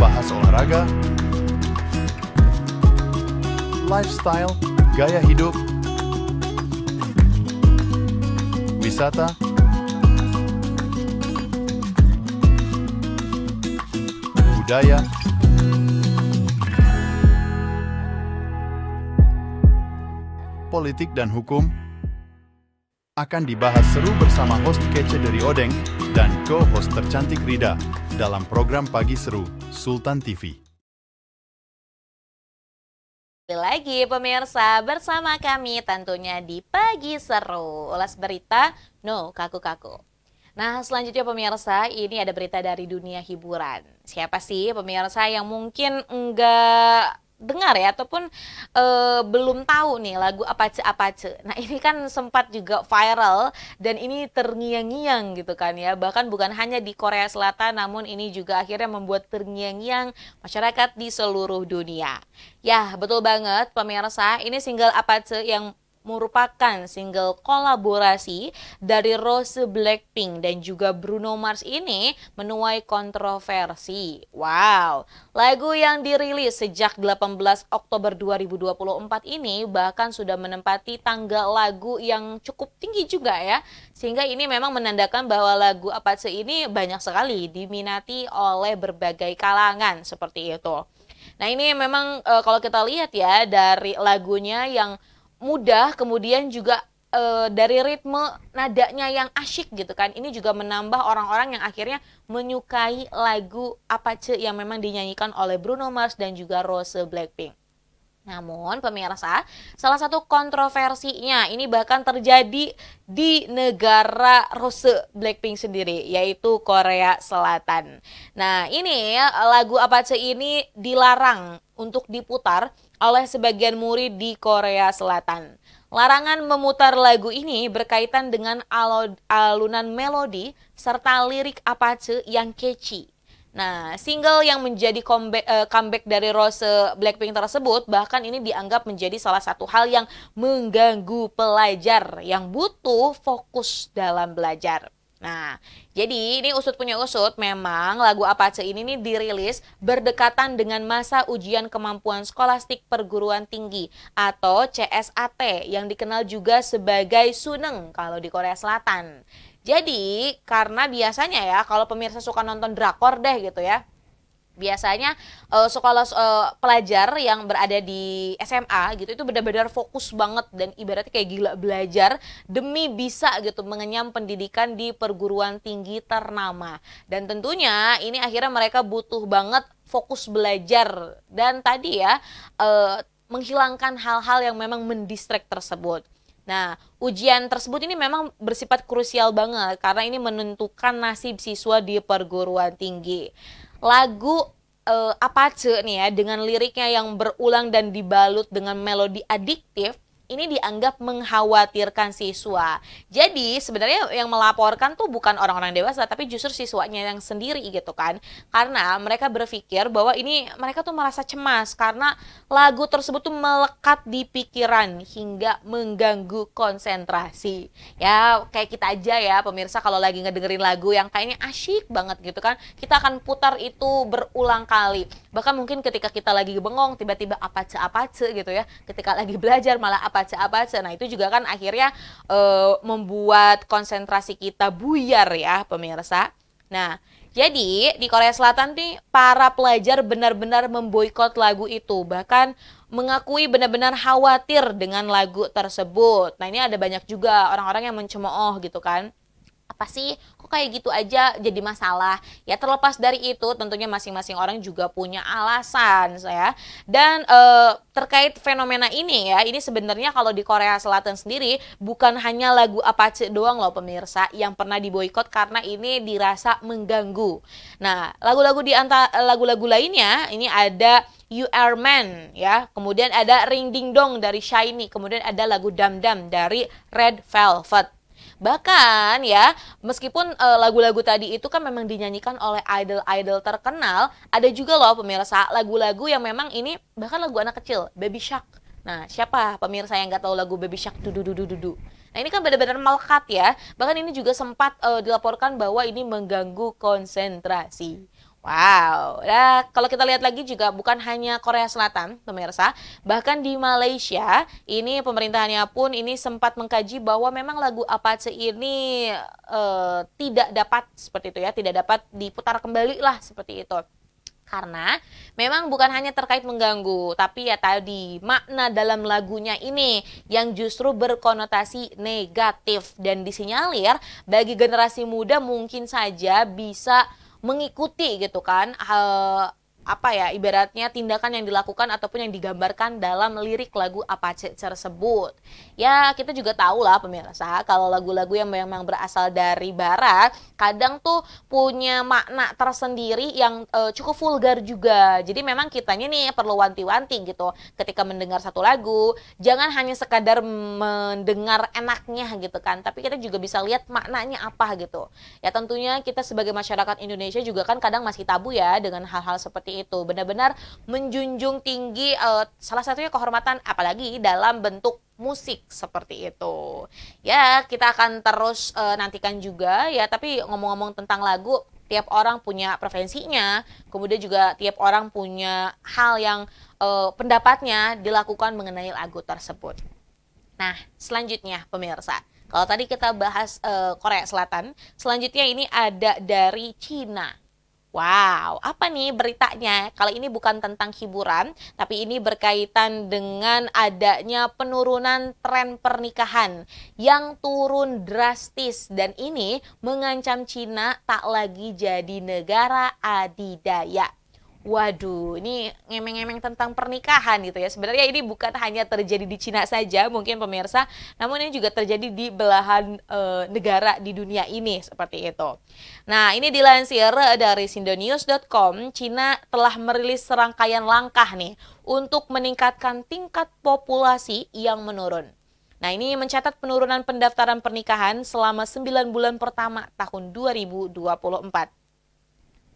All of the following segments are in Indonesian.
bahas olahraga, lifestyle, gaya hidup, wisata, budaya, politik dan hukum akan dibahas seru bersama host kece dari Odeng dan co-host tercantik Rida dalam program Pagi Seru Sultan TV. Lagi pemirsa bersama kami tentunya di Pagi Seru, ulas berita no kaku-kaku. Nah selanjutnya pemirsa, ini ada berita dari dunia hiburan. Siapa sih pemirsa yang mungkin enggak dengar ya ataupun belum tahu nih lagu Apache. Nah ini kan sempat juga viral dan ini terngiang-ngiang gitu kan ya. Bahkan bukan hanya di Korea Selatan namun ini juga akhirnya membuat terngiang-ngiang masyarakat di seluruh dunia. Ya betul banget pemirsa, ini single Apache yang merupakan single kolaborasi dari Rose Blackpink dan juga Bruno Mars ini menuai kontroversi. Wow, lagu yang dirilis sejak 18 Oktober 2024 ini bahkan sudah menempati tangga lagu yang cukup tinggi juga ya. Sehingga ini memang menandakan bahwa lagu Apache ini banyak sekali diminati oleh berbagai kalangan seperti itu. Nah ini memang kalau kita lihat ya dari lagunya yang mudah, kemudian juga dari ritme nadanya yang asyik gitu kan. Ini juga menambah orang-orang yang akhirnya menyukai lagu Apache yang memang dinyanyikan oleh Bruno Mars dan juga Rose Blackpink. Namun pemirsa, salah satu kontroversinya ini bahkan terjadi di negara Rose Blackpink sendiri, yaitu Korea Selatan. Nah ini lagu Apache ini dilarang untuk diputar oleh sebagian murid di Korea Selatan. Larangan memutar lagu ini berkaitan dengan alunan melodi serta lirik Apache yang catchy. Nah, single yang menjadi comeback dari Rose Blackpink tersebut bahkan ini dianggap menjadi salah satu hal yang mengganggu pelajar yang butuh fokus dalam belajar. Nah, jadi ini usut punya usut, memang lagu Apache ini nih dirilis berdekatan dengan masa ujian kemampuan skolastik perguruan tinggi atau CSAT yang dikenal juga sebagai Suneng kalau di Korea Selatan. Jadi karena biasanya ya kalau pemirsa suka nonton drakor deh gitu ya, biasanya sekolah pelajar yang berada di SMA gitu itu benar-benar fokus banget dan ibaratnya kayak gila belajar demi bisa gitu mengenyam pendidikan di perguruan tinggi ternama. Dan tentunya ini akhirnya mereka butuh banget fokus belajar dan tadi ya menghilangkan hal-hal yang memang mendistract tersebut. Nah, ujian tersebut ini memang bersifat krusial banget karena ini menentukan nasib siswa di perguruan tinggi. Lagu Apache nih ya dengan liriknya yang berulang dan dibalut dengan melodi adiktif ini dianggap mengkhawatirkan siswa. Jadi sebenarnya yang melaporkan tuh bukan orang-orang dewasa tapi justru siswanya yang sendiri gitu kan. Karena mereka berpikir bahwa ini mereka tuh merasa cemas karena lagu tersebut tuh melekat di pikiran hingga mengganggu konsentrasi. Ya kayak kita aja ya pemirsa kalau lagi ngedengerin lagu yang kayaknya asyik banget gitu kan. Kita akan putar itu berulang kali. Bahkan mungkin ketika kita lagi bengong tiba-tiba Apache gitu ya. Ketika lagi belajar malah Apache. Nah itu juga kan akhirnya membuat konsentrasi kita buyar ya pemirsa. Nah jadi di Korea Selatan nih para pelajar benar-benar memboikot lagu itu. Bahkan mengakui benar-benar khawatir dengan lagu tersebut. Nah ini ada banyak juga orang-orang yang mencemooh gitu kan. Apa sih kok kayak gitu aja jadi masalah ya. Terlepas dari itu tentunya masing-masing orang juga punya alasan ya. Dan terkait fenomena ini ya, ini sebenarnya kalau di Korea Selatan sendiri bukan hanya lagu Apache doang loh pemirsa yang pernah diboikot karena ini dirasa mengganggu. Nah lagu-lagu di antara lagu-lagu lainnya ini ada You Are Man ya, kemudian ada Ring Ding Dong dari SHINee, kemudian ada lagu Dam Dam dari Red Velvet. Bahkan ya, meskipun lagu-lagu tadi itu kan memang dinyanyikan oleh idol-idol terkenal, ada juga loh pemirsa lagu-lagu yang memang ini bahkan lagu anak kecil, Baby Shark. Nah, siapa pemirsa yang nggak tahu lagu Baby Shark dudu. Nah, ini kan benar-benar melekat ya. Bahkan ini juga sempat dilaporkan bahwa ini mengganggu konsentrasi. Wow, nah kalau kita lihat lagi juga bukan hanya Korea Selatan, pemirsa, bahkan di Malaysia ini pemerintahannya pun ini sempat mengkaji bahwa memang lagu Apache ini tidak dapat seperti itu ya, tidak dapat diputar kembali lah seperti itu. Karena memang bukan hanya terkait mengganggu, tapi ya tadi makna dalam lagunya ini yang justru berkonotasi negatif dan disinyalir bagi generasi muda mungkin saja bisa mengikuti gitu kan apa ya ibaratnya tindakan yang dilakukan ataupun yang digambarkan dalam lirik lagu Apache tersebut. Ya kita juga tahu lah pemirsa kalau lagu-lagu yang memang berasal dari barat kadang tuh punya makna tersendiri yang cukup vulgar juga. Jadi memang kitanya nih perlu wanti-wanti gitu ketika mendengar satu lagu, jangan hanya sekadar mendengar enaknya gitu kan, tapi kita juga bisa lihat maknanya apa gitu. Ya tentunya kita sebagai masyarakat Indonesia juga kan kadang masih tabu ya dengan hal-hal seperti itu, benar-benar menjunjung tinggi salah satunya kehormatan apalagi dalam bentuk musik seperti itu. Ya, kita akan terus nantikan juga ya, tapi ngomong-ngomong tentang lagu, tiap orang punya preferensinya, kemudian juga tiap orang punya hal yang pendapatnya dilakukan mengenai lagu tersebut. Nah, selanjutnya pemirsa, kalau tadi kita bahas Korea Selatan, selanjutnya ini ada dari Cina. Wow, apa nih beritanya? Kali ini bukan tentang hiburan, tapi ini berkaitan dengan adanya penurunan tren pernikahan yang turun drastis dan ini mengancam Cina tak lagi jadi negara adidaya. Waduh, ini ngemeng-ngemeng tentang pernikahan gitu ya. Sebenarnya ini bukan hanya terjadi di Cina saja mungkin pemirsa, namun ini juga terjadi di belahan negara di dunia ini seperti itu. Nah, ini dilansir dari sindonews.com, Cina telah merilis serangkaian langkah nih untuk meningkatkan tingkat populasi yang menurun. Nah, ini mencatat penurunan pendaftaran pernikahan selama 9 bulan pertama tahun 2024.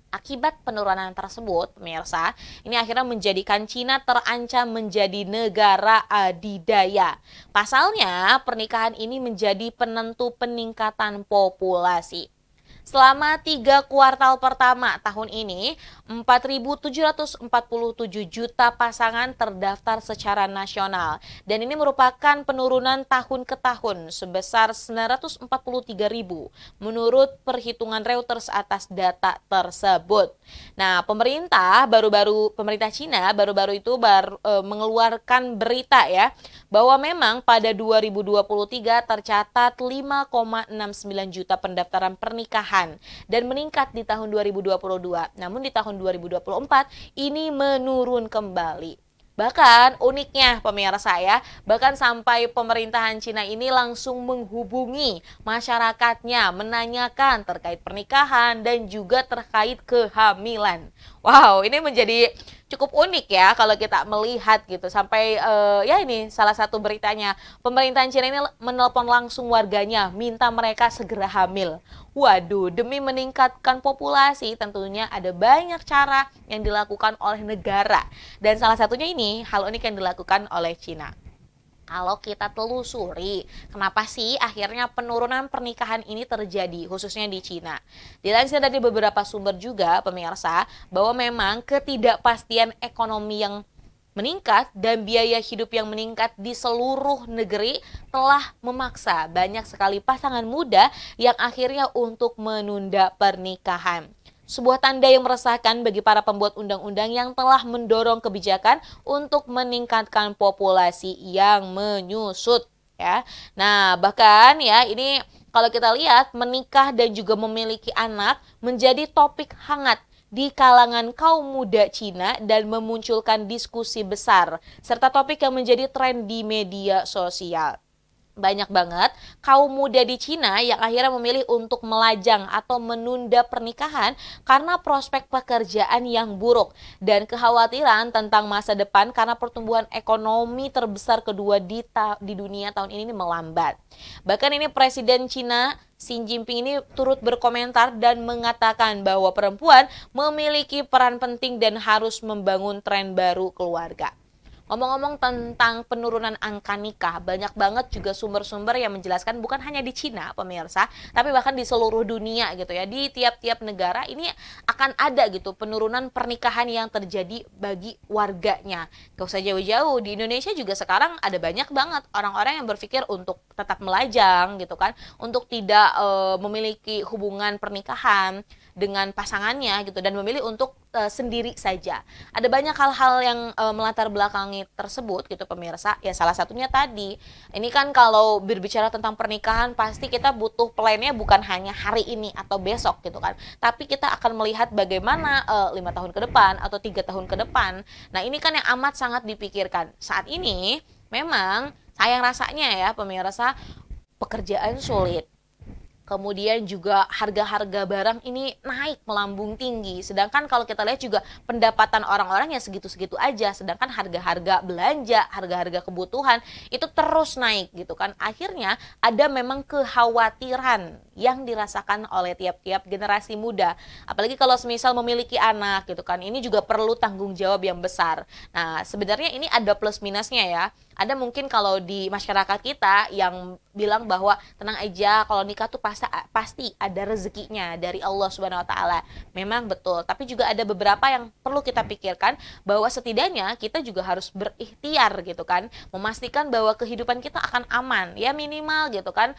Akibat penurunan tersebut, pemirsa, ini akhirnya menjadikan Cina terancam menjadi negara adidaya. Pasalnya, pernikahan ini menjadi penentu peningkatan populasi. Selama 3 kuartal pertama tahun ini, 4.747 juta pasangan terdaftar secara nasional. Dan ini merupakan penurunan tahun ke tahun sebesar 943.000 menurut perhitungan Reuters atas data tersebut. Nah, pemerintah Cina baru-baru itu mengeluarkan berita ya, bahwa memang pada 2023 tercatat 5,69 juta pendaftaran pernikahan dan meningkat di tahun 2022. Namun di tahun 2024 ini menurun kembali. Bahkan uniknya pemirsa ya, bahkan sampai pemerintahan Cina ini langsung menghubungi masyarakatnya menanyakan terkait pernikahan dan juga terkait kehamilan. Wow, ini menjadi cukup unik ya kalau kita melihat gitu. Sampai ya ini salah satu beritanya, pemerintahan Cina ini menelpon langsung warganya minta mereka segera hamil. Waduh, demi meningkatkan populasi tentunya ada banyak cara yang dilakukan oleh negara. Dan salah satunya ini hal unik yang dilakukan oleh Cina. Kalau kita telusuri, kenapa sih akhirnya penurunan pernikahan ini terjadi, khususnya di Cina? Dilansir dari beberapa sumber juga, pemirsa, bahwa memang ketidakpastian ekonomi yang meningkat dan biaya hidup yang meningkat di seluruh negeri telah memaksa banyak sekali pasangan muda yang akhirnya untuk menunda pernikahan. Sebuah tanda yang meresahkan bagi para pembuat undang-undang yang telah mendorong kebijakan untuk meningkatkan populasi yang menyusut ya. Nah, bahkan ya ini kalau kita lihat menikah dan juga memiliki anak menjadi topik hangat di kalangan kaum muda Cina dan memunculkan diskusi besar serta topik yang menjadi tren di media sosial. Banyak banget kaum muda di Cina yang akhirnya memilih untuk melajang atau menunda pernikahan karena prospek pekerjaan yang buruk dan kekhawatiran tentang masa depan karena pertumbuhan ekonomi terbesar kedua di dunia tahun ini melambat. Bahkan ini Presiden Cina Xi Jinping ini turut berkomentar dan mengatakan bahwa perempuan memiliki peran penting dan harus membangun tren baru keluarga. Ngomong-ngomong tentang penurunan angka nikah, banyak banget juga sumber-sumber yang menjelaskan bukan hanya di Cina, pemirsa, tapi bahkan di seluruh dunia gitu ya. Di tiap-tiap negara ini akan ada gitu penurunan pernikahan yang terjadi bagi warganya. Gak usah jauh-jauh, di Indonesia juga sekarang ada banyak banget orang-orang yang berpikir untuk tetap melajang gitu kan, untuk tidak memiliki hubungan pernikahan dengan pasangannya gitu dan memilih untuk sendiri saja. Ada banyak hal-hal yang melatar belakangi tersebut gitu pemirsa. Ya salah satunya tadi. Ini kan kalau berbicara tentang pernikahan pasti kita butuh plannya bukan hanya hari ini atau besok gitu kan. Tapi kita akan melihat bagaimana 5 tahun ke depan atau 3 tahun ke depan. Nah, ini kan yang amat sangat dipikirkan. Saat ini memang sayang rasanya ya pemirsa, pekerjaan sulit. Kemudian juga harga-harga barang ini naik melambung tinggi. Sedangkan kalau kita lihat juga pendapatan orang-orang yang segitu-segitu aja. Sedangkan harga-harga belanja, harga-harga kebutuhan itu terus naik gitu kan. Akhirnya ada memang kekhawatiran yang dirasakan oleh tiap-tiap generasi muda. Apalagi kalau semisal memiliki anak gitu kan. Ini juga perlu tanggung jawab yang besar. Nah sebenarnya ini ada plus minusnya ya. Ada mungkin kalau di masyarakat kita yang bilang bahwa tenang aja kalau nikah tuh pasti ada rezekinya dari Allah Subhanahu wa taala. Memang betul, tapi juga ada beberapa yang perlu kita pikirkan bahwa setidaknya kita juga harus berikhtiar gitu kan, memastikan bahwa kehidupan kita akan aman. Ya minimal gitu kan.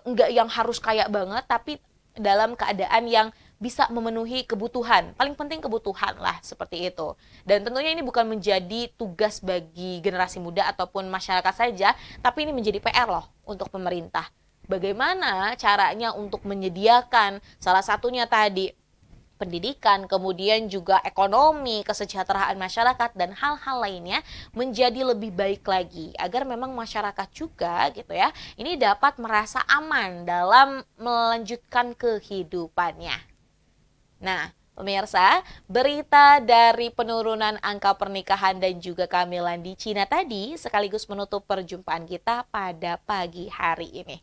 Enggak yang harus kaya banget tapi dalam keadaan yang bisa memenuhi kebutuhan, paling penting kebutuhan lah seperti itu. Dan tentunya ini bukan menjadi tugas bagi generasi muda ataupun masyarakat saja, tapi ini menjadi PR loh untuk pemerintah. Bagaimana caranya untuk menyediakan salah satunya tadi pendidikan, kemudian juga ekonomi, kesejahteraan masyarakat dan hal-hal lainnya menjadi lebih baik lagi agar memang masyarakat juga gitu ya, ini dapat merasa aman dalam melanjutkan kehidupannya. Nah, pemirsa, berita dari penurunan angka pernikahan dan juga kehamilan di Cina tadi sekaligus menutup perjumpaan kita pada pagi hari ini.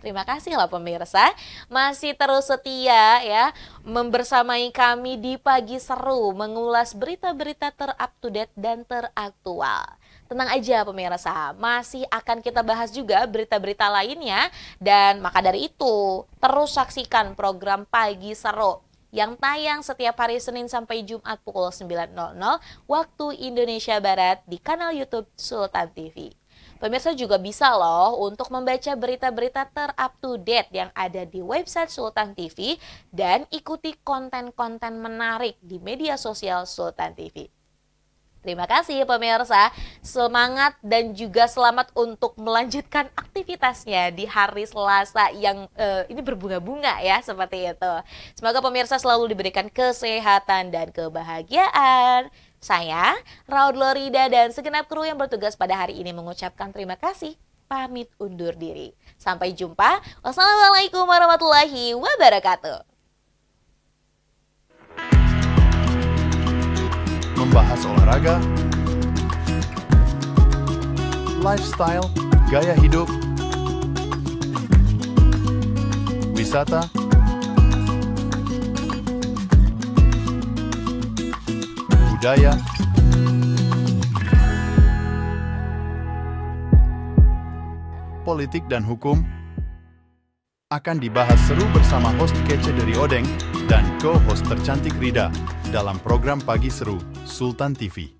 Terima kasih lah pemirsa, masih terus setia ya membersamai kami di Pagi Seru, mengulas berita-berita terupdate dan teraktual. Tenang aja pemirsa, masih akan kita bahas juga berita-berita lainnya dan maka dari itu terus saksikan program Pagi Seru yang tayang setiap hari Senin sampai Jumat pukul 9.00 waktu Indonesia Barat di kanal YouTube Sultan TV. Pemirsa juga bisa loh untuk membaca berita-berita terupdate yang ada di website Sultan TV dan ikuti konten-konten menarik di media sosial Sultan TV. Terima kasih pemirsa, semangat dan juga selamat untuk melanjutkan aktivitasnya di hari Selasa yang ini berbunga-bunga ya seperti itu. Semoga pemirsa selalu diberikan kesehatan dan kebahagiaan. Saya, Raud Lorida dan segenap kru yang bertugas pada hari ini mengucapkan terima kasih. Pamit undur diri. Sampai jumpa. Wassalamualaikum warahmatullahi wabarakatuh. Membahas olahraga, lifestyle, gaya hidup, wisata, budaya, politik dan hukum akan dibahas seru bersama host kece dari Odeng dan co-host tercantik Rida dalam program Pagi Seru Sultan TV.